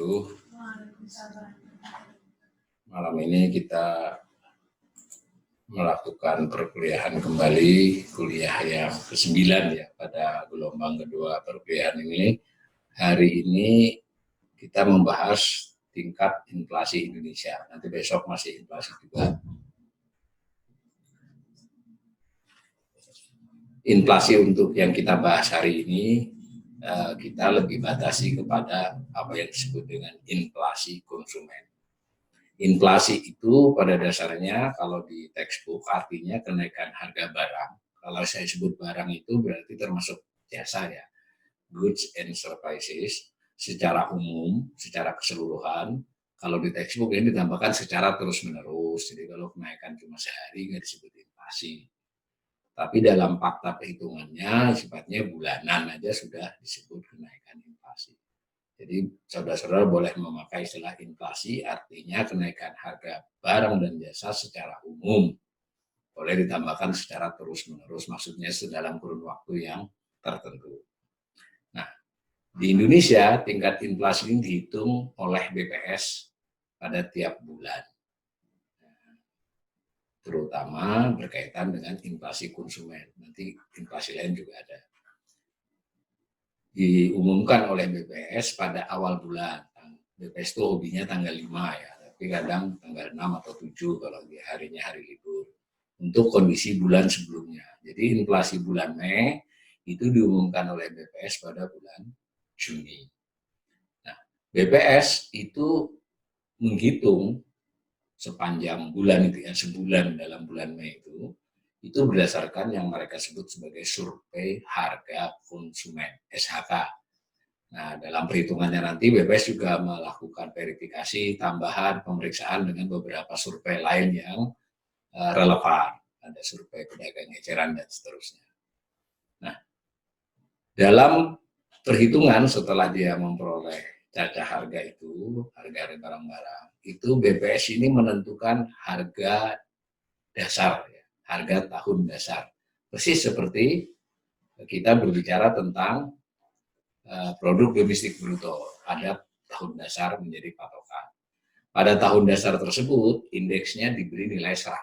wabarakatuh. Malam ini kita melakukan perkuliahan kembali, kuliah yang ke-9 ya pada gelombang kedua perkuliahan ini. Hari ini kita membahas tingkat inflasi Indonesia. Nanti besok masih inflasi juga. Inflasi untuk yang kita bahas hari ini kita lebih batasi kepada apa yang disebut dengan inflasi konsumen. Inflasi itu pada dasarnya kalau di textbook artinya kenaikan harga barang. Kalau saya sebut barang itu berarti termasuk jasa ya, goods and services secara umum, secara keseluruhan. Kalau di textbook ini ditambahkan secara terus-menerus. Jadi kalau kenaikan cuma sehari nggak disebut inflasi. Tapi dalam fakta perhitungannya sifatnya bulanan aja sudah disebut kenaikan inflasi. Jadi saudara-saudara boleh memakai istilah inflasi, artinya kenaikan harga barang dan jasa secara umum. Boleh ditambahkan secara terus-menerus, maksudnya dalam kurun waktu yang tertentu. Nah, di Indonesia tingkat inflasi ini dihitung oleh BPS pada tiap bulan. Terutama berkaitan dengan inflasi konsumen. Nanti inflasi lain juga ada. Diumumkan oleh BPS pada awal bulan. BPS itu hobinya tanggal 5 ya, tapi kadang tanggal 6 atau 7 kalau di harinya hari libur. Untuk kondisi bulan sebelumnya. Jadi inflasi bulan Mei itu diumumkan oleh BPS pada bulan Juni. Nah, BPS itu menghitung sepanjang bulan itu ya, sebulan dalam bulan Mei itu berdasarkan yang mereka sebut sebagai survei harga konsumen, SHK. Nah, dalam perhitungannya nanti BPS juga melakukan verifikasi tambahan pemeriksaan dengan beberapa survei lain yang relevan. Ada survei pedagang eceran dan seterusnya. Nah, dalam perhitungan setelah dia memperoleh cacah harga itu, harga barang-barang, itu BPS ini menentukan harga dasar, ya, harga tahun dasar. Persis seperti kita berbicara tentang produk domestik bruto, ada tahun dasar menjadi patokan. Pada tahun dasar tersebut, indeksnya diberi nilai 100.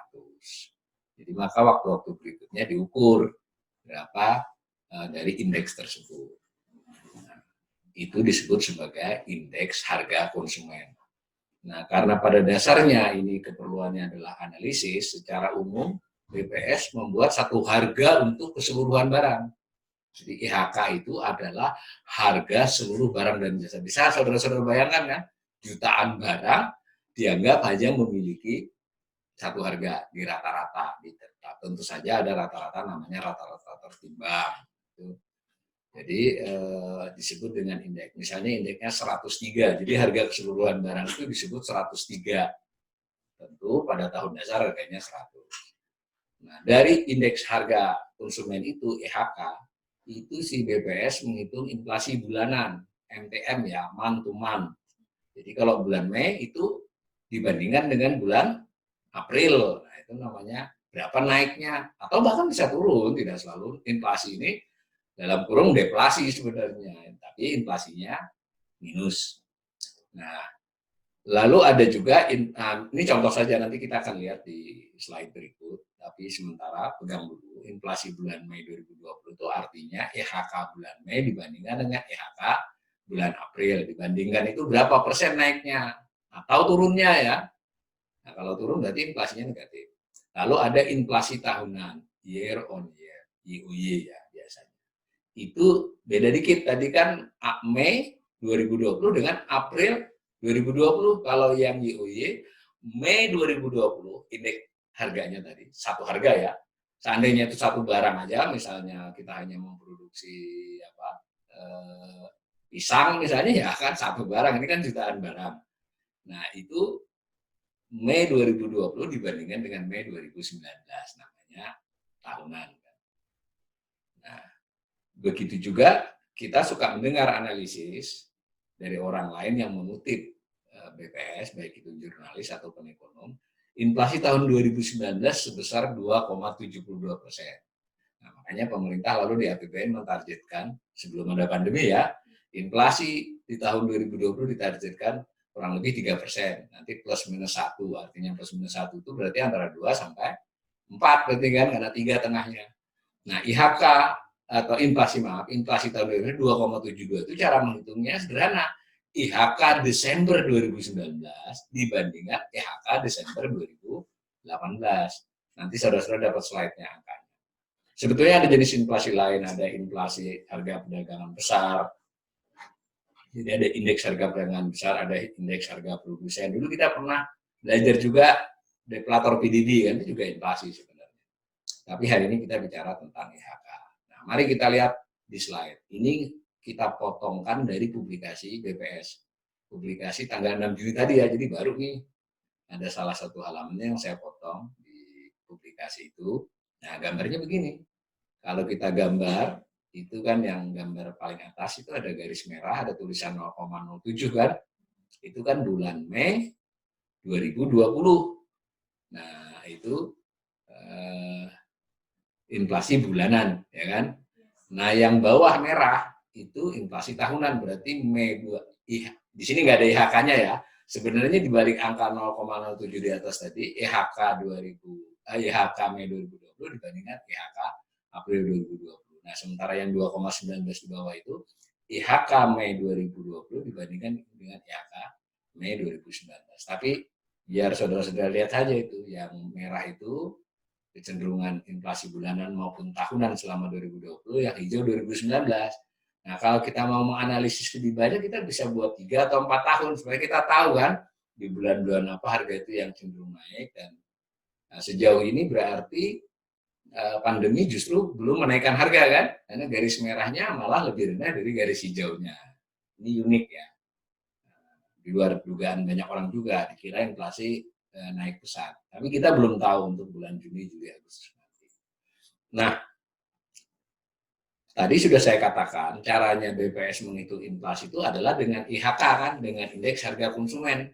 Jadi maka waktu-waktu berikutnya diukur berapa dari indeks tersebut. Nah, itu disebut sebagai indeks harga konsumen. Nah, karena pada dasarnya ini keperluannya adalah analisis, secara umum BPS membuat satu harga untuk keseluruhan barang. Jadi IHK itu adalah harga seluruh barang dan jasa. Bisa saudara-saudara bayangkan kan, jutaan barang dianggap hanya memiliki satu harga di rata-rata. Tentu saja ada rata-rata namanya rata-rata tertimbang. Jadi disebut dengan indeks. Misalnya indeksnya 103, jadi harga keseluruhan barang itu disebut 103. Tentu pada tahun dasar harganya 100. Nah, dari indeks harga konsumen itu, IHK, itu si BPS menghitung inflasi bulanan, MTM ya, month to month. Jadi kalau bulan Mei itu dibandingkan dengan bulan April, nah itu namanya berapa naiknya, atau bahkan bisa turun, tidak selalu inflasi ini dalam kurung deflasi sebenarnya, tapi inflasinya minus. Nah, lalu ada juga, ini contoh saja, nanti kita akan lihat di slide berikut, tapi sementara pegang dulu, inflasi bulan Mei 2020 itu artinya IHK bulan Mei dibandingkan dengan IHK bulan April, dibandingkan itu berapa persen naiknya, atau turunnya ya. Nah, kalau turun berarti inflasinya negatif. Lalu ada inflasi tahunan, year on year, YOY ya biasanya. Itu beda dikit, tadi kan Mei 2020 dengan April 2020. Kalau yang YOY Mei 2020 indeks harganya tadi satu harga ya, seandainya itu satu barang aja, misalnya kita hanya memproduksi pisang misalnya, ya kan satu barang, ini kan jutaan barang. Nah, itu Mei 2020 dibandingkan dengan Mei 2019, namanya tahunan. Nah, begitu juga kita suka mendengar analisis dari orang lain yang mengutip BPS, baik itu jurnalis atau ekonom, inflasi tahun 2019 sebesar 2,72%. Nah, makanya pemerintah lalu di APBN mentargetkan sebelum ada pandemi ya, Inflasi di tahun 2020 ditargetkan kurang lebih 3%, nanti plus minus 1, artinya plus minus 1 itu berarti antara 2 sampai 4 berarti kan, karena 3 tengahnya. Nah, IHK atau inflasi tahun 2022 itu cara menghitungnya sederhana. IHK Desember 2019 dibandingkan IHK Desember 2018. Nanti saudara-saudara dapat slide-nya angkanya. Sebetulnya ada jenis inflasi lain, ada inflasi harga perdagangan besar. Jadi ada indeks harga perdagangan besar, ada indeks harga produsen. Dulu kita pernah belajar juga deflator PDB, kan itu juga inflasi sebenarnya. Tapi hari ini kita bicara tentang IHK. Nah, mari kita lihat di slide. Ini kita potongkan dari publikasi BPS. Publikasi tanggal 6 Juni tadi ya, jadi baru nih. Ada salah satu halamannya yang saya potong di publikasi itu. Nah, gambarnya begini. Kalau kita gambar, itu kan yang gambar paling atas itu ada garis merah, ada tulisan 0,07 kan. Itu kan bulan Mei 2020. Nah, itu inflasi bulanan, ya kan. Nah, yang bawah merah itu inflasi tahunan, berarti Mei 2. Di sini nggak ada IHK-nya ya. Sebenarnya di balik angka 0,07 di atas tadi, IHK Mei 2020 dibandingkan IHK April 2020. Nah, sementara yang 2,19 di bawah itu IHK Mei 2020 dibandingkan dengan IHK Mei 2019. Tapi biar saudara-saudara lihat saja itu, yang merah itu kecenderungan inflasi bulanan maupun tahunan selama 2020, yang hijau 2019. Nah, kalau kita mau menganalisis lebih banyak, kita bisa buat 3 atau 4 tahun supaya kita tahu kan di bulan-bulan apa harga itu yang cenderung naik. Dan nah, sejauh ini berarti pandemi justru belum menaikkan harga kan, karena garis merahnya malah lebih rendah dari garis hijaunya. Ini unik ya. Di luar dugaan banyak orang juga dikira inflasi naik pesat. Tapi kita belum tahu untuk bulan Juni, Juli, Agustus nanti. Nah, tadi sudah saya katakan caranya BPS menghitung inflasi itu adalah dengan IHK kan, dengan indeks harga konsumen.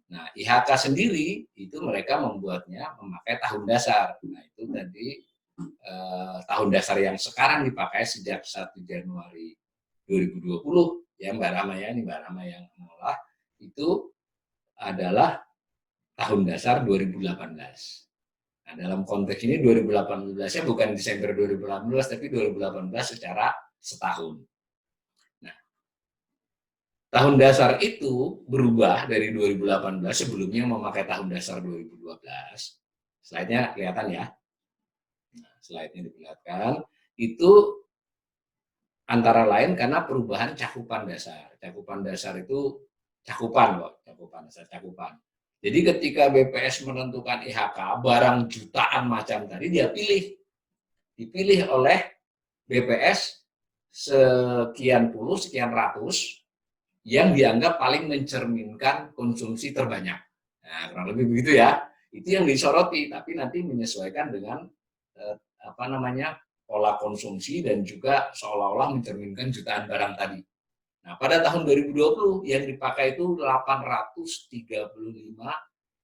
Nah, IHK sendiri itu mereka membuatnya memakai tahun dasar. Nah, itu tadi tahun dasar yang sekarang dipakai sejak 1 Januari 2020 ya Mbak Rama ya, ini Mbak Rama yang mengolah, itu adalah tahun dasar 2018. Nah, dalam konteks ini 2018-nya bukan Desember 2018, tapi 2018 secara setahun. Nah, tahun dasar itu berubah dari 2018, sebelumnya memakai tahun dasar 2012. Slide-nya kelihatan ya. Nah, slide-nya diperlihatkan. Itu antara lain karena perubahan cakupan dasar. Cakupan dasar itu cakupan kok, cakupan dasar cakupan. Jadi ketika BPS menentukan IHK, barang jutaan macam tadi dia dipilih oleh BPS sekian puluh, sekian ratus yang dianggap paling mencerminkan konsumsi terbanyak. Nah, kurang lebih begitu ya. Itu yang disoroti, tapi nanti menyesuaikan dengan pola konsumsi dan juga seolah-olah mencerminkan jutaan barang tadi. Nah, pada tahun 2020 yang dipakai itu 835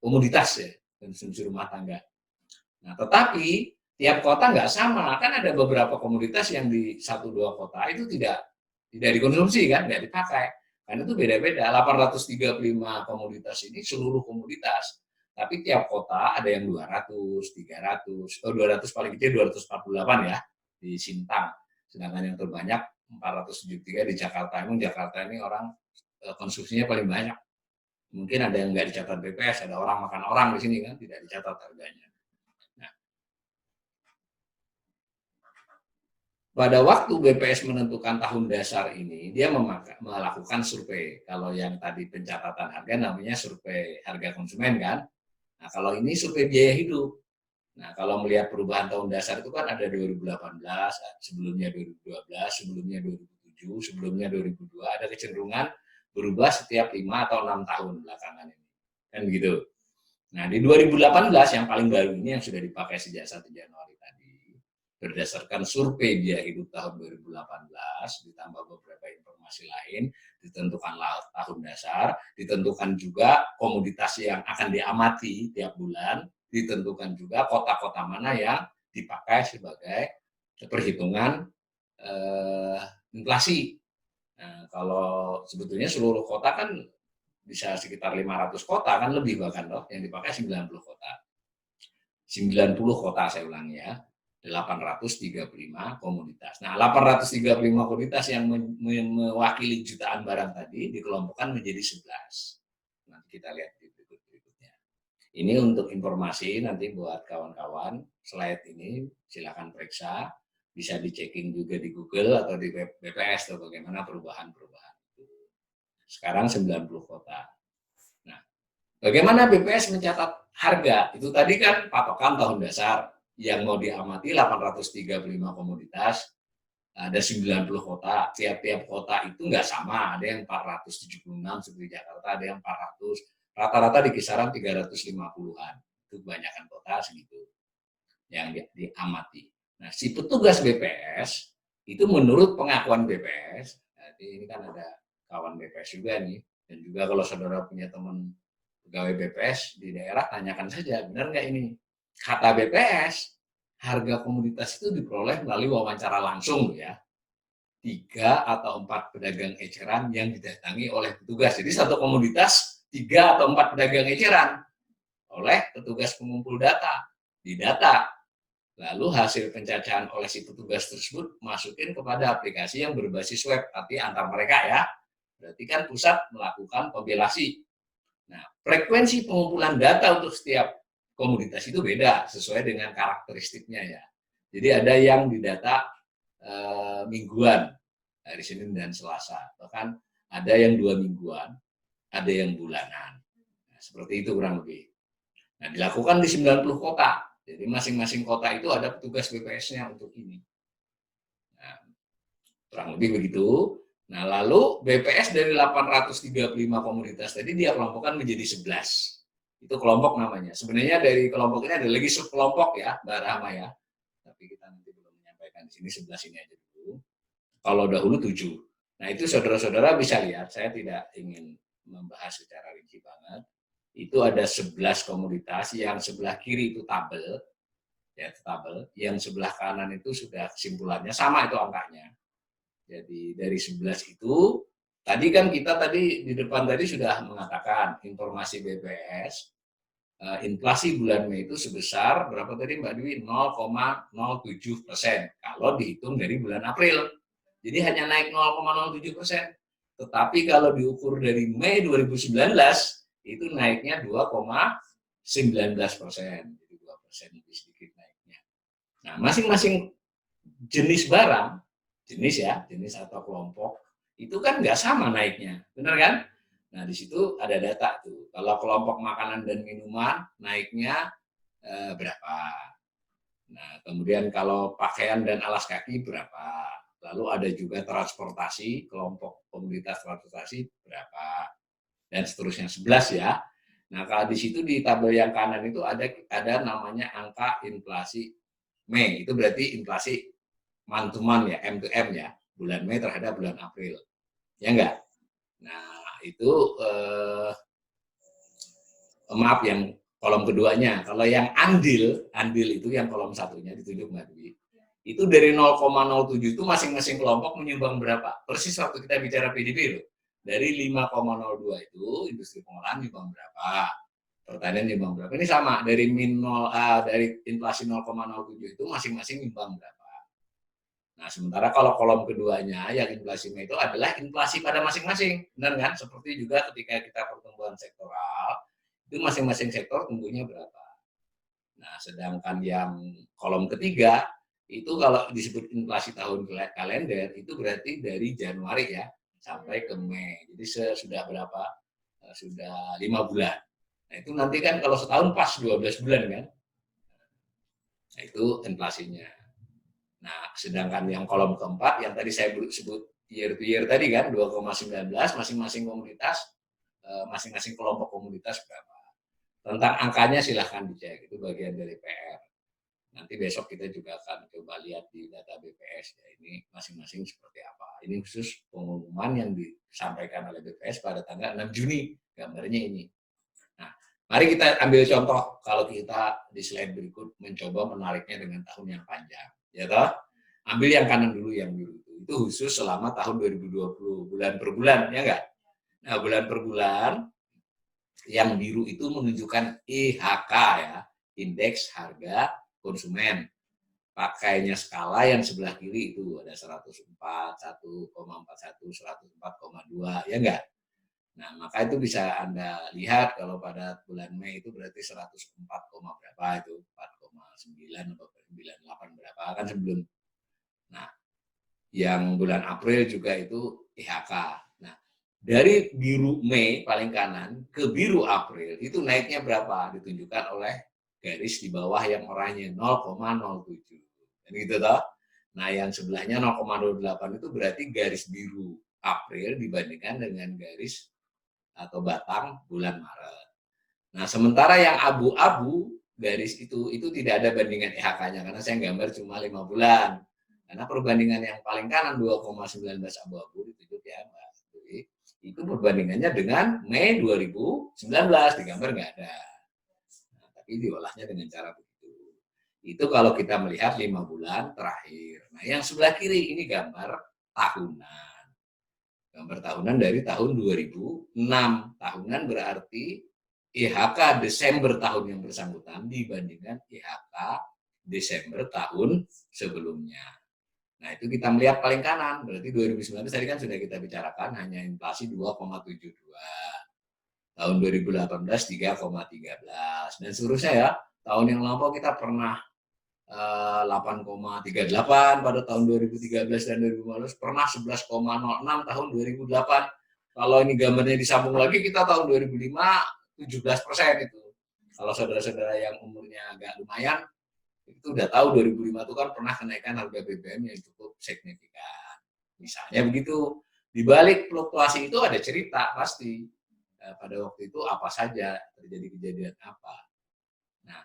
komoditas ya, konsumsi rumah tangga. Nah, tetapi tiap kota nggak sama, kan ada beberapa komoditas yang di 1-2 kota itu tidak dikonsumsi kan, nggak dipakai. Karena itu beda-beda, 835 komoditas ini seluruh komoditas. Tapi tiap kota ada yang 200, 300, 200 paling kecil 248 ya, di Sintang. Sedangkan yang terbanyak 473 di Jakarta. Emang Jakarta ini orang konsumsinya paling banyak. Mungkin ada yang nggak dicatat BPS, ada orang makan orang di sini kan, tidak dicatat harganya. Nah, pada waktu BPS menentukan tahun dasar ini, dia melakukan survei. Kalau yang tadi pencatatan harga namanya survei harga konsumen kan. Nah, kalau ini survei biaya hidup. Nah, kalau melihat perubahan tahun dasar itu kan ada 2018, sebelumnya 2012, sebelumnya 2007, sebelumnya 2002, ada kecenderungan berubah setiap 5 atau 6 tahun belakangan ini. Kan begitu. Nah, di 2018 yang paling baru ini yang sudah dipakai sejak 1 Januari tadi, berdasarkan survei biaya hidup tahun 2018, ditambah beberapa informasi lain, ditentukanlah tahun dasar, ditentukan juga komoditas yang akan diamati tiap bulan, ditentukan juga kota-kota mana yang dipakai sebagai perhitungan inflasi. Nah, kalau sebetulnya seluruh kota kan bisa sekitar 500 kota kan lebih bahkan loh, yang dipakai 90 kota. 90 kota saya ulangi ya, 835 komunitas. Nah, 835 komunitas yang mewakili jutaan barang tadi dikelompokkan menjadi 11. Nanti kita lihat di berikutnya. Ini untuk informasi nanti buat kawan-kawan, slide ini silakan periksa, bisa di-checking juga di Google atau di web BPS atau bagaimana perubahan-perubahan. Sekarang 90 kota. Nah, bagaimana BPS mencatat harga? Itu tadi kan patokan tahun dasar yang mau diamati 835 komoditas, ada 90 kota. Tiap-tiap kota itu nggak sama, ada yang 476 seperti Jakarta, ada yang 400. Rata-rata di kisaran 350-an. Itu kebanyakan kota segitu yang diamati. Nah, si petugas BPS itu menurut pengakuan BPS, jadi ini kan ada kawan BPS juga nih, dan juga kalau saudara punya teman pegawai BPS di daerah, tanyakan saja, benar nggak ini? Kata BPS, harga komoditas itu diperoleh melalui wawancara langsung ya. 3 atau 4 pedagang eceran yang didatangi oleh petugas. Jadi satu komoditas 3 atau 4 pedagang eceran oleh petugas pengumpul data. Didata. Lalu hasil pencacahan oleh si petugas tersebut masukin kepada aplikasi yang berbasis web, tapi antar mereka ya. Berarti kan pusat melakukan kompilasi. Nah, frekuensi pengumpulan data untuk setiap komoditas itu beda sesuai dengan karakteristiknya ya. Jadi ada yang didata mingguan, hari Senin dan Selasa. Bahkan ada yang 2 mingguan, ada yang bulanan. Nah, seperti itu kurang lebih. Nah, dilakukan di 90 kota. Jadi masing-masing kota itu ada petugas BPS-nya untuk ini. Nah, kurang lebih begitu. Nah, lalu BPS dari 835 komunitas tadi dia kelompokkan menjadi 11. Itu kelompok namanya. Sebenarnya dari kelompok ini ada lagi subkelompok ya, Mbak Rahma ya. Tapi kita nanti belum menyampaikan di sini, 11 ini aja dulu. Kalau dahulu 7. Nah, itu saudara-saudara bisa lihat, saya tidak ingin membahas secara rinci banget. Itu ada 11 komunitas, yang sebelah kiri itu tabel, ya tabel, yang sebelah kanan itu sudah kesimpulannya, sama itu angkanya. Jadi dari 11 itu, tadi kan kita tadi di depan tadi sudah mengatakan informasi BPS, inflasi bulan Mei itu sebesar berapa tadi Mbak Dwi? 0,07% kalau dihitung dari bulan April. Jadi hanya naik 0,07%. Tetapi kalau diukur dari Mei 2019 itu naiknya 2,19%. Jadi 2% lebih sedikit naiknya. Nah, masing-masing jenis barang, jenis atau kelompok, itu kan nggak sama naiknya, benar kan? Nah, di situ ada data tuh. Kalau kelompok makanan dan minuman naiknya berapa? Nah, kemudian kalau pakaian dan alas kaki berapa? Lalu ada juga transportasi, kelompok komunitas transportasi berapa? Dan seterusnya 11 ya. Nah, kalau di situ di tabel yang kanan itu ada namanya angka inflasi Mei. Itu berarti inflasi month to month ya, M to M ya, bulan Mei terhadap bulan April. Ya enggak? Nah, itu maaf yang kolom keduanya. Kalau yang andil itu yang kolom satunya ditunjuk Mbak Dwi. Itu dari 0,07 itu masing-masing kelompok menyumbang berapa? Persis waktu kita bicara PDB loh. Dari 5,02 itu industri pengolahan nyumbang berapa? Pertanian nyumbang berapa? Ini sama dari dari inflasi 0,07 itu masing-masing nyumbang berapa? Nah, sementara kalau kolom keduanya yang inflasi itu adalah inflasi pada masing-masing, benar kan? Seperti juga ketika kita pertumbuhan sektoral, itu masing-masing sektor tumbuhnya berapa. Nah, sedangkan yang kolom ketiga, itu kalau disebut inflasi tahun kalender, itu berarti dari Januari ya, sampai ke Mei. Jadi sudah berapa? Sudah 5 bulan. Nah, itu nanti kan kalau setahun pas 12 bulan kan? Nah, itu inflasinya. Nah, sedangkan yang kolom keempat yang tadi saya sebut year to year tadi kan 2,19 masing-masing komunitas, masing-masing kelompok komunitas berapa. Tentang angkanya silahkan dicek, itu bagian dari PR. Nanti besok kita juga akan coba lihat di data BPS ya, ini masing-masing seperti apa. Ini khusus pengumuman yang disampaikan oleh BPS pada tanggal 6 Juni, gambarnya ini. Nah, mari kita ambil contoh kalau kita di slide berikut mencoba menariknya dengan tahun yang panjang. Ya toh? Ambil yang kanan dulu yang biru itu itu khusus selama tahun 2020, bulan per bulan, ya enggak? Nah, bulan per bulan, yang biru itu menunjukkan IHK ya, Indeks Harga Konsumen. Pakainya skala yang sebelah kiri itu ada 104, 1,41, 104,2, ya enggak? Nah, maka itu bisa Anda lihat kalau pada bulan Mei itu berarti 104, berapa itu, 4,9 atau 98 berapa kan sebelum. Nah, yang bulan April juga itu IHK. Nah, dari biru Mei paling kanan ke biru April itu naiknya berapa? Ditunjukkan oleh garis di bawah yang oranye 0,07. Kan gitu toh. Nah, yang sebelahnya 0,08 itu berarti garis biru April dibandingkan dengan garis atau batang bulan Maret. Nah, sementara yang abu-abu garis itu tidak ada bandingan IHK-nya karena saya gambar cuma 5 bulan. Karena perbandingan yang paling kanan 2,19 abu-abu ditunjuk ya Mbak. Jadi, itu perbandingannya dengan Mei 2019 digambar nggak ada. Nah, tapi diolahnya dengan cara begitu. Itu kalau kita melihat 5 bulan terakhir. Nah, yang sebelah kiri ini gambar tahunan. Gambar tahunan dari tahun 2006. Tahunan berarti IHK Desember tahun yang bersangkutan dibandingkan IHK Desember tahun sebelumnya. Nah, itu kita melihat paling kanan, berarti 2019 tadi kan sudah kita bicarakan, hanya inflasi 2,72. Tahun 2018 3,13 dan seterusnya ya. Tahun yang lampau kita pernah 8,38 pada tahun 2013 dan 2015, pernah 11,06 tahun 2008. Kalau ini gambarnya disambung lagi, kita tahun 2005 17% itu. Kalau saudara-saudara yang umurnya agak lumayan, itu udah tahu 2005 itu kan pernah kenaikan harga BBM yang cukup signifikan. Misalnya begitu. Di balik fluktuasi itu ada cerita pasti. Pada waktu itu apa saja, terjadi kejadian apa. Nah,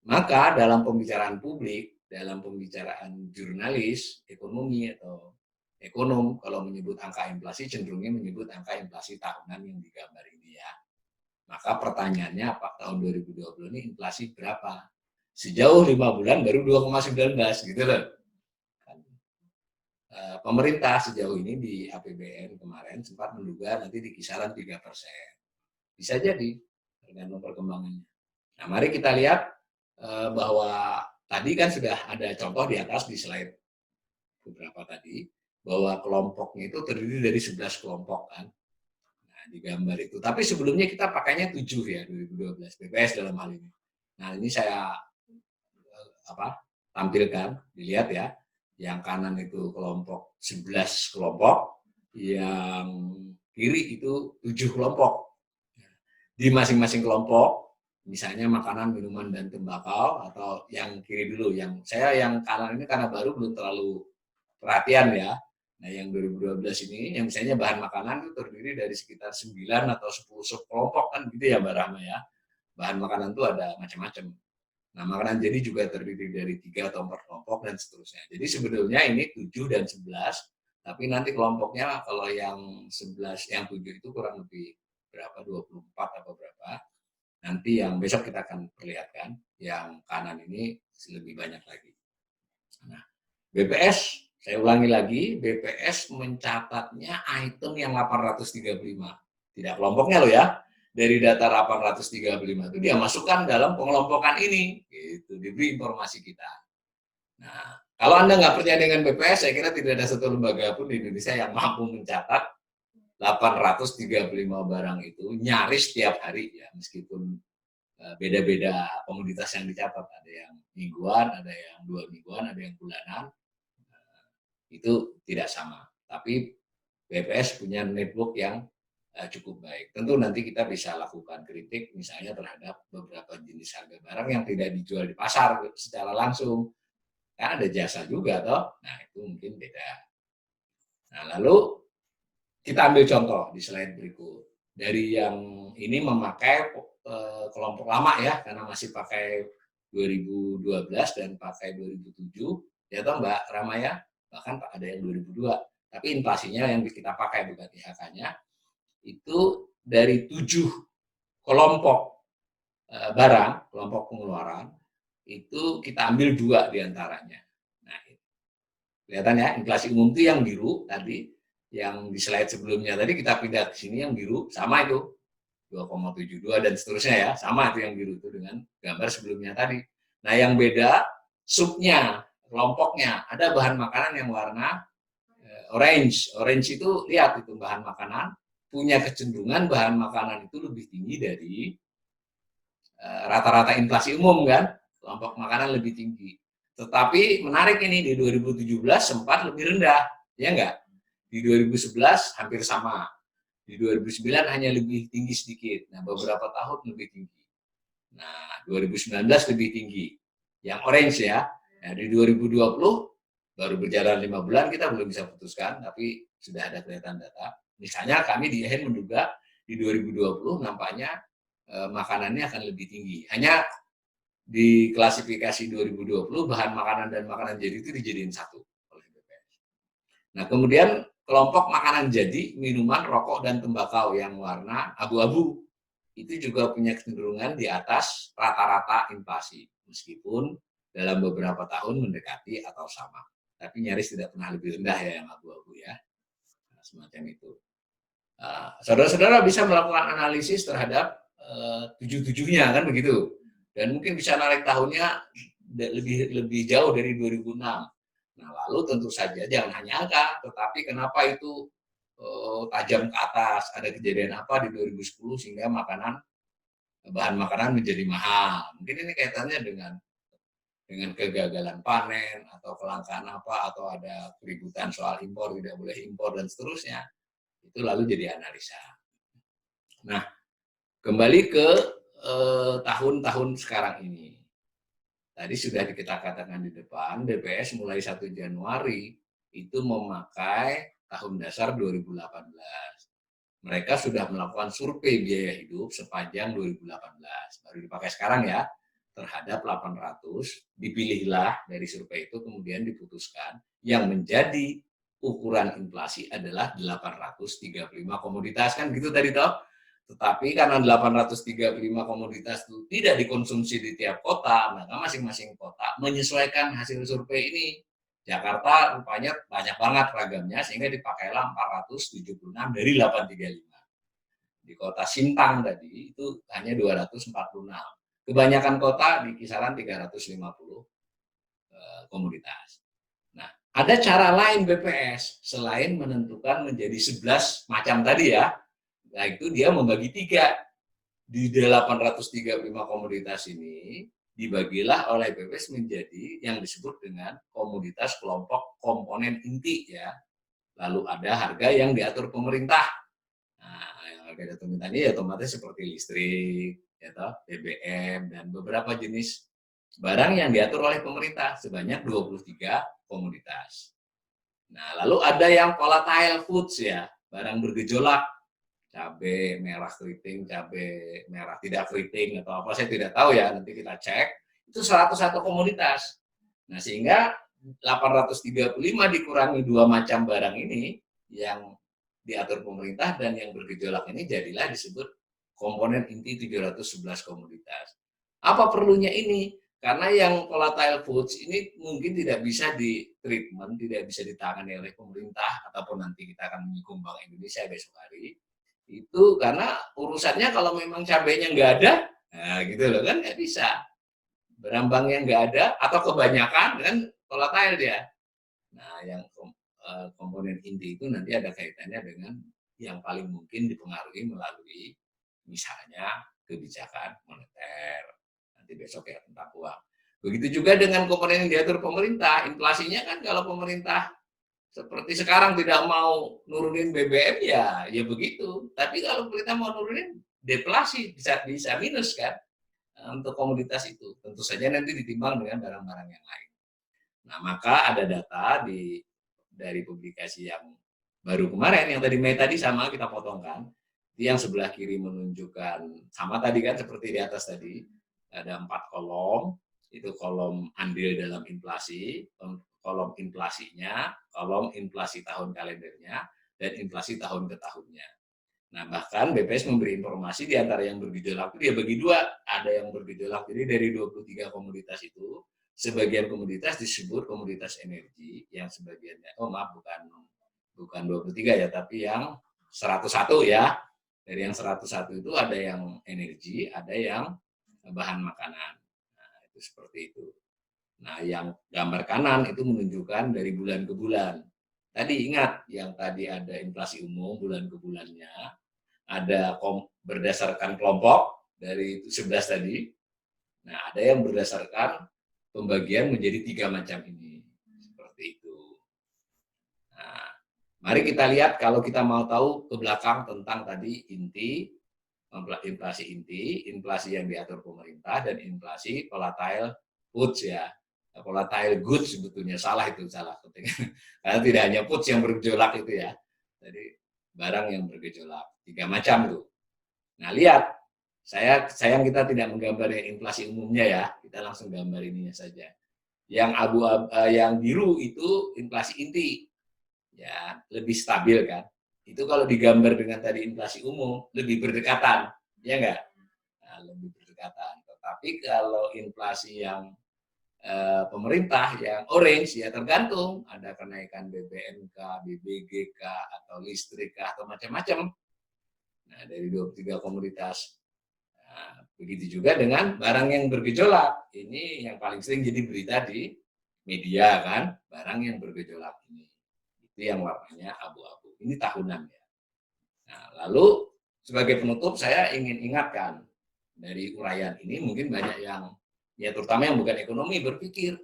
maka dalam pembicaraan publik, dalam pembicaraan jurnalis, ekonomi atau ekonom, kalau menyebut angka inflasi cenderungnya menyebut angka inflasi tahunan yang digambar ini ya. Maka pertanyaannya apa tahun 2020 ini inflasi berapa? Sejauh 5 bulan baru 2,19 gitu loh. Pemerintah sejauh ini di APBN kemarin sempat menduga nanti di kisaran 3%. Bisa jadi tergantung perkembangannya. Nah, mari kita lihat bahwa tadi kan sudah ada contoh di atas di slide beberapa tadi, bahwa kelompoknya itu terdiri dari 11 kelompok kan. Nah, di gambar itu. Tapi sebelumnya kita pakainya 7 ya, 2012, BPS dalam hal ini. Nah, ini saya tampilkan, dilihat ya. Yang kanan itu kelompok 11 kelompok, yang kiri itu 7 kelompok. Di masing-masing kelompok, misalnya makanan, minuman, dan tembakau, atau yang kiri dulu, yang kanan ini karena baru belum terlalu perhatian ya. Nah, yang 2012 ini, yang misalnya bahan makanan itu terdiri dari sekitar 9 atau 10 subkelompok kan gitu ya Mbak Rahma ya. Bahan makanan itu ada macam-macam. Nah, makanan jadi juga terdiri dari 3 atau 4 kelompok dan seterusnya. Jadi sebetulnya ini 7 dan 11, tapi nanti kelompoknya kalau yang 11, yang 7 itu kurang lebih berapa, 24 atau berapa. Nanti yang besok kita akan perlihatkan, yang kanan ini lebih banyak lagi. Nah, BPS, saya ulangi lagi, BPS mencatatnya item yang 835. Tidak kelompoknya loh ya. Dari data 835 itu dia masukkan dalam pengelompokan ini, gitu, diberi informasi kita. Nah, kalau Anda nggak percaya dengan BPS, saya kira tidak ada satu lembaga pun di Indonesia yang mampu mencatat 835 barang itu nyaris setiap hari ya, meskipun beda-beda komoditas yang dicatat, ada yang mingguan, ada yang 2 mingguan, ada yang bulanan, itu tidak sama. Tapi BPS punya network yang cukup baik. Tentu nanti kita bisa lakukan kritik misalnya terhadap beberapa jenis harga barang yang tidak dijual di pasar secara langsung. Kan ada jasa juga toh. Nah, itu mungkin beda. Nah, lalu kita ambil contoh di slide berikut. Dari yang ini memakai kelompok lama ya, karena masih pakai 2012 dan pakai 2007, ya toh Mbak Ramaya, bahkan ada yang 2002. Tapi inflasinya yang kita pakai bukan IHK-nya, itu dari 7 kelompok barang, kelompok pengeluaran, itu kita ambil 2 diantaranya. Nah, Kelihatan ya, inflasi umum itu yang biru tadi, yang di slide sebelumnya tadi kita pindah ke sini yang biru, sama itu 2,72 dan seterusnya ya, sama itu yang biru itu dengan gambar sebelumnya tadi. Nah yang beda subnya, kelompoknya, ada bahan makanan yang warna orange. Orange itu lihat itu bahan makanan punya kecenderungan bahan makanan itu lebih tinggi dari rata-rata inflasi umum kan, kelompok makanan lebih tinggi. Tetapi menarik ini di 2017 sempat lebih rendah, ya enggak? Di 2011 hampir sama, di 2009 hanya lebih tinggi sedikit. Nah, beberapa tahun lebih tinggi. Nah, 2019 lebih tinggi. Yang orange ya. Nah, di 2020 baru berjalan 5 bulan kita belum bisa putuskan, tapi sudah ada kelihatan data. Misalnya kami di IHN menduga di 2020 nampaknya makanannya akan lebih tinggi. Hanya di klasifikasi 2020 bahan makanan dan makanan jadi itu dijadiin satu oleh BPS. Nah, kemudian kelompok makanan jadi, minuman, rokok, dan tembakau yang warna abu-abu itu juga punya kecenderungan di atas rata-rata inflasi, meskipun dalam beberapa tahun mendekati atau sama. Tapi nyaris tidak pernah lebih rendah ya yang abu-abu ya. Nah, semacam itu. Saudara-saudara bisa melakukan analisis terhadap tujuh-tujuhnya kan begitu. Dan mungkin bisa narik tahunnya lebih jauh dari 2006. Nah, lalu tentu saja jangan hanya angka, tetapi kenapa itu tajam ke atas, ada kejadian apa di 2010 sehingga bahan makanan menjadi mahal. Mungkin ini kaitannya dengan kegagalan panen atau kelangkaan apa atau ada keributan soal impor, tidak boleh impor dan seterusnya. Itu lalu jadi analisa. Nah, kembali ke tahun-tahun sekarang ini. Tadi sudah kita katakan di depan, BPS mulai 1 Januari itu memakai tahun dasar 2018. Mereka sudah melakukan survei biaya hidup sepanjang 2018. Baru dipakai sekarang ya, terhadap 800. Dipilihlah dari survei itu, kemudian diputuskan yang menjadi ukuran inflasi adalah 835 komoditas. Kan gitu tadi toh? Tetapi karena 835 komoditas itu tidak dikonsumsi di tiap kota, maka masing-masing kota menyesuaikan hasil survei ini. Jakarta rupanya banyak banget ragamnya, sehingga dipakailah 476 dari 835. Di kota Sintang tadi itu hanya 246. Kebanyakan kota di kisaran 350 komoditas. Nah, ada cara lain BPS selain menentukan menjadi 11 macam tadi ya. Nah, itu dia membagi 3. Di 835 komoditas ini dibagilah oleh BPS menjadi yang disebut dengan komoditas kelompok komponen inti ya. Lalu ada harga yang diatur pemerintah. Nah, yang harga diatur pemerintah ini ya otomatis seperti listrik, ya toh, BBM dan beberapa jenis barang yang diatur oleh pemerintah sebanyak 23 komoditas. Nah, lalu ada yang volatile foods ya, barang bergejolak, cabai merah keriting, cabai merah tidak keriting atau apa saya tidak tahu ya, nanti kita cek. Itu 101 komoditas. Nah, sehingga 835 dikurangi 2 macam barang ini yang diatur pemerintah dan yang bergejolak ini jadilah disebut komponen inti 711 komoditas. Apa perlunya ini? Karena yang volatile foods ini mungkin tidak bisa di treatment, tidak bisa ditangani oleh pemerintah ataupun nanti kita akan menyinggung Bank Indonesia besok hari. Itu karena urusannya kalau memang cabainya nggak ada, nah gitu loh kan nggak bisa. Berambangnya nggak ada atau kebanyakan kan volatile dia. Nah yang komponen inti itu nanti ada kaitannya dengan yang paling mungkin dipengaruhi melalui misalnya kebijakan moneter. Nanti besok ya tentang uang. Begitu juga dengan komponen yang diatur pemerintah. Inflasinya kan kalau pemerintah seperti sekarang tidak mau nurunin BBM ya begitu. Tapi kalau pemerintah mau nurunin deflasi bisa minus kan untuk komoditas itu. Tentu saja nanti ditimbang dengan barang-barang yang lain. Nah, maka ada data dari publikasi yang baru kemarin yang tadi Mei tadi sama kita potongkan. Itu yang sebelah kiri menunjukkan sama tadi kan seperti di atas tadi ada 4 kolom. Itu kolom andil dalam inflasi, kolom inflasinya, kolom inflasi tahun kalendernya, dan inflasi tahun ke tahunnya. Nah, bahkan BPS memberi informasi di antara yang bergejolak itu dia bagi 2. Ada yang bergejolak, jadi dari 23 komoditas itu, sebagian komoditas disebut komoditas energi, yang sebagiannya, oh maaf, bukan 23 ya, tapi yang 101 ya. Dari yang 101 itu ada yang energi, ada yang bahan makanan. Nah, itu seperti itu. Nah, yang gambar kanan itu menunjukkan dari bulan ke bulan. Tadi ingat, yang tadi ada inflasi umum bulan ke bulannya, ada berdasarkan kelompok dari 11 tadi. Nah, ada yang berdasarkan pembagian menjadi 3 macam ini. Seperti itu. Nah, mari kita lihat kalau kita mau tahu ke belakang tentang tadi inflasi yang diatur pemerintah, dan inflasi volatile foods ya. Volatile goods sebetulnya salah karena tidak hanya foods yang bergejolak itu ya. Jadi barang yang bergejolak 3 macam tuh. Nah, lihat, sayang kita tidak menggambar inflasi umumnya ya. Kita langsung gambar ininya saja. Yang biru itu inflasi inti. Ya, lebih stabil kan. Itu kalau digambar dengan tadi inflasi umum lebih berdekatan, ya enggak? Nah, lebih berdekatan. Tetapi kalau inflasi yang pemerintah yang orange ya tergantung, ada kenaikan BBMK, BBGK atau listrik atau macam-macam. Nah, dari 23 komoditas. Nah, begitu juga dengan barang yang bergejolak. Ini yang paling sering jadi berita di media kan, barang yang bergejolak ini. Itu yang warnanya abu-abu. Ini tahunan ya. Nah, lalu sebagai penutup saya ingin ingatkan, dari uraian ini mungkin banyak yang, ya terutama yang bukan ekonomi, berpikir,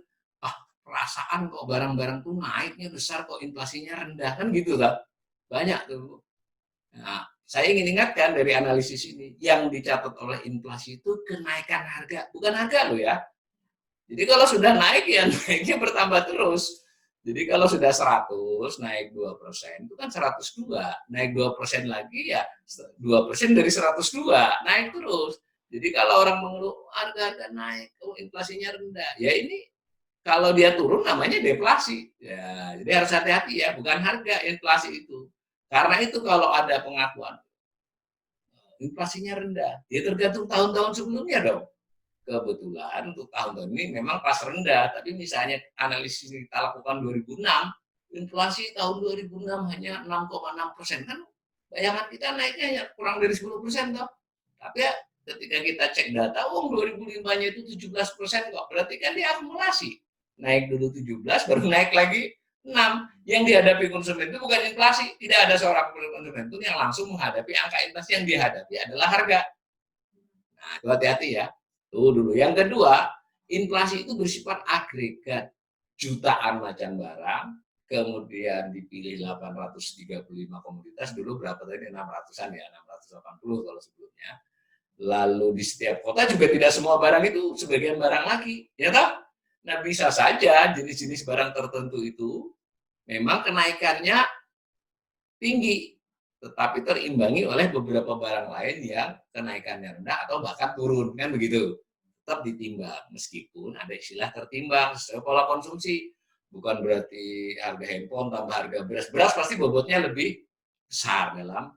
perasaan kok barang-barang tuh naiknya besar, kok inflasinya rendah, kan gitu lah. Banyak tuh. Nah, saya ingin ingatkan dari analisis ini, yang dicatat oleh inflasi itu kenaikan harga, bukan harga loh ya. Jadi kalau sudah naik ya naiknya bertambah terus. Jadi kalau sudah 100 naik 2%, itu kan 102. Naik 2% lagi ya 2% dari 102, naik terus. Jadi kalau orang mengeluh harga naik, inflasinya rendah, ya ini kalau dia turun namanya deflasi. Ya, jadi harus hati-hati ya, bukan harga inflasi itu. Karena itu kalau ada pengakuan inflasinya rendah, ya tergantung tahun-tahun sebelumnya dong. Kebetulan untuk tahun ini memang pas rendah, tapi misalnya analisis kita lakukan 2006, inflasi tahun 2006 hanya 6,6%, kan bayangan kita naiknya hanya kurang dari 10% toh. Tapi ya ketika kita cek data, 2005-nya itu 17% kok, berarti kan dia akumulasi. Naik dulu 17, baru naik lagi 6. Yang dihadapi konsumen itu bukan inflasi, tidak ada seorang konsumen itu yang langsung menghadapi angka inflasi, yang dihadapi adalah harga. Nah, itu hati-hati ya. Tuh dulu. Yang kedua, inflasi itu bersifat agregat, jutaan macam barang, kemudian dipilih 835 komoditas, dulu berapa tadi, 600-an ya, 680 kalau sebelumnya. Lalu di setiap kota juga tidak semua barang itu sebagian barang lagi, ya toh? Nah, bisa saja jenis-jenis barang tertentu itu memang kenaikannya tinggi, tetapi terimbangi oleh beberapa barang lain yang kenaikannya rendah atau bahkan turun, kan begitu. Tetap ditimbang, meskipun ada istilah tertimbang sesuai pola konsumsi. Bukan berarti harga handphone tambah harga beras. Beras pasti bobotnya lebih besar dalam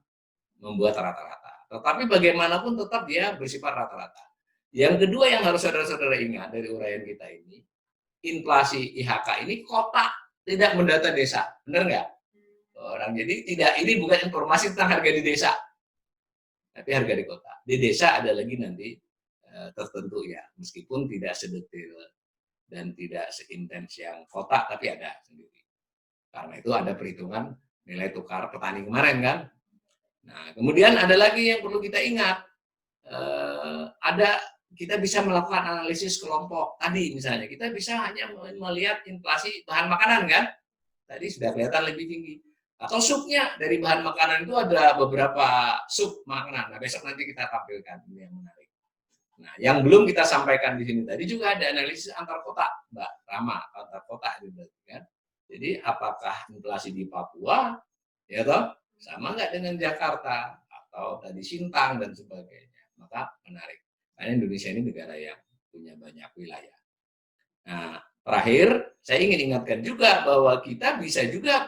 membuat rata-rata. Tetapi bagaimanapun tetap dia bersifat rata-rata. Yang kedua yang harus saudara-saudara ingat dari uraian kita ini, inflasi IHK ini kota, tidak mendata desa. Benar nggak? Orang jadi tidak, ini bukan informasi tentang harga di desa, tapi harga di kota. Di desa ada lagi nanti tertentu ya, meskipun tidak sedetail dan tidak seintens yang kota, tapi ada sendiri. Karena itu ada perhitungan nilai tukar petani kemarin kan. Nah, kemudian ada lagi yang perlu kita ingat, kita bisa melakukan analisis kelompok. Tadi misalnya kita bisa hanya melihat inflasi bahan makanan kan, tadi sudah kelihatan lebih tinggi. Atau supnya, dari bahan makanan itu ada beberapa sup makanan. Nah, besok nanti kita tampilkan, ini yang menarik. Nah, yang belum kita sampaikan di sini tadi juga ada analisis antar kota, Mbak Rama, antar kota gitu kan. Jadi apakah inflasi di Papua ya toh sama nggak dengan Jakarta atau tadi Sintang dan sebagainya. Maka menarik. Karena Indonesia ini negara yang punya banyak wilayah. Nah, terakhir, saya ingin ingatkan juga bahwa kita bisa juga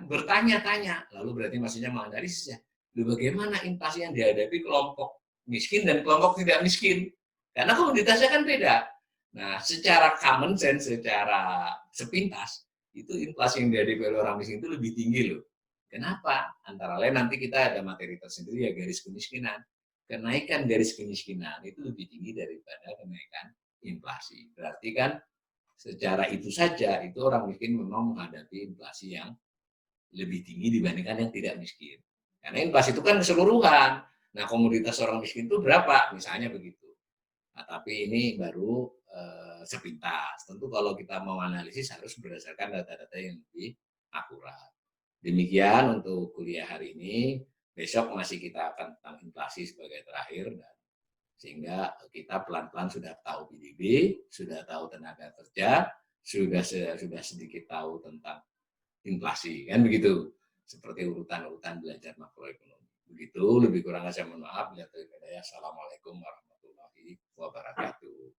bertanya-tanya, lalu berarti maksudnya menganalisisnya, bagaimana inflasi yang dihadapi kelompok miskin dan kelompok tidak miskin? Karena komoditasnya kan beda. Nah, secara common sense, secara sepintas, itu inflasi yang dihadapi oleh orang miskin itu lebih tinggi loh. Kenapa? Antara lain nanti kita ada materi tersendiri ya, garis kemiskinan. Kenaikan garis kemiskinan itu lebih tinggi daripada kenaikan inflasi. Berarti kan secara itu saja itu orang miskin memang menghadapi inflasi yang lebih tinggi dibandingkan yang tidak miskin. Karena inflasi itu kan keseluruhan. Nah, komoditas orang miskin itu berapa? Misalnya begitu. Nah, tapi ini baru sepintas. Tentu kalau kita mau analisis harus berdasarkan data-data yang lebih akurat. Demikian untuk kuliah hari ini. Besok masih kita akan tentang inflasi sebagai terakhir, dan sehingga kita pelan-pelan sudah tahu PDB, sudah tahu tenaga kerja, sudah sedikit tahu tentang inflasi, kan begitu. Seperti urutan-urutan belajar makroekonomi. Begitu, lebih kurangnya saya mohon maaf. Assalamualaikum warahmatullahi wabarakatuh.